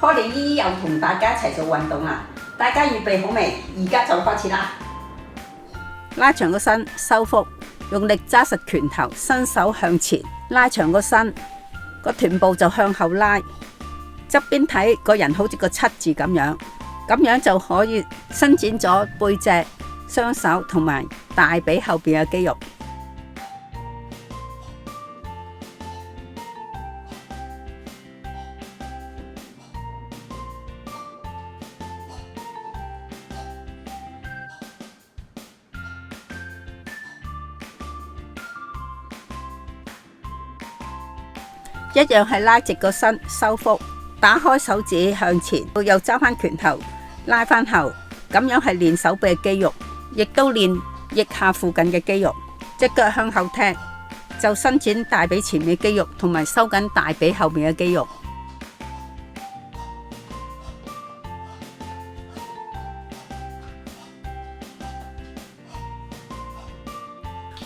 Polly 姨又同大家一齊做運動啦，大家預備好未？而家就開始啦！拉長個身，收腹，用力揸實拳頭，伸手向前，拉長個身，個臀部就向後拉。側邊睇個人好似個七字咁樣就可以伸展咗背脊、雙手同埋大髀後邊嘅肌肉。一樣係拉直個身，收腹，打開手指向前，又揸翻拳頭，拉翻後，咁樣係練手臂嘅肌肉，亦都練腋下附近嘅肌肉。隻腳向後踢，就伸展大髀前面嘅肌肉，同埋收緊大髀後面嘅肌肉。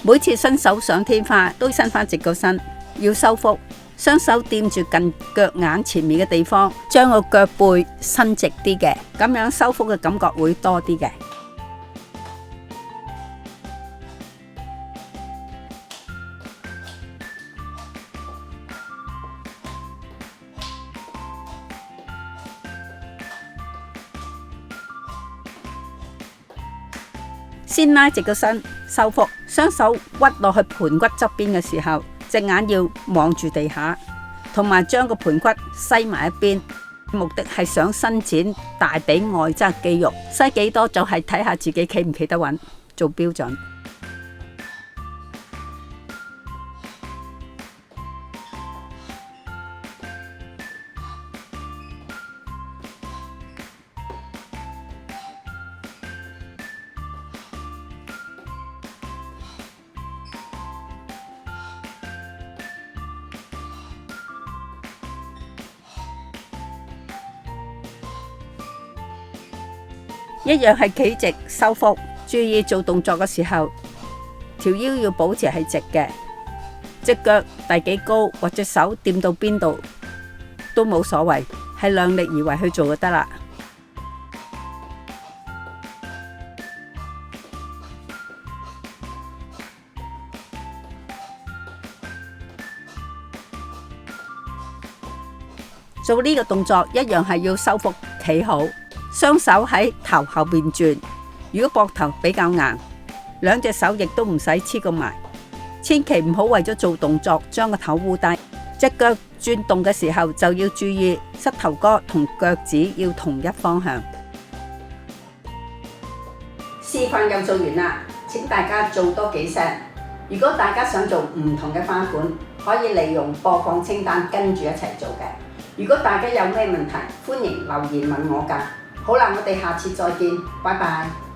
每次伸手上天花，都伸翻直個身，要收腹。雙手掂住近腳眼前面嘅地方，將個腳背伸直啲嘅，咁樣收腹嘅感覺會多啲嘅。先拉直個身，收腹，雙手屈落去盆骨側邊嘅時候，隻眼要望住地下，同埋將個盆骨西埋一邊，目的係想伸展大髀外側肌肉，西幾多就係睇下自己企唔企得穩，做標準。一樣係企直收腹，注意做動作嘅時候，條腰要保持係直嘅，隻腳第幾高或者手掂到邊度都冇所謂，係量力而為去做就得啦。做呢個動作一樣係要收腹企好。雙手喺頭後邊轉，如果膊頭比較硬，兩隻手亦都唔使黐過埋，千祈唔好為咗做動作將個頭烏低。隻腳轉動嘅時候就要注意膝頭哥同腳趾要同一方向。示範又做完啦，請大家做多幾 set。如果大家想做唔同嘅花款，可以利用播放清單跟住一齊做嘅。如果大家有咩問題，歡迎留言問我㗎。好啦，我哋下次再見，拜拜。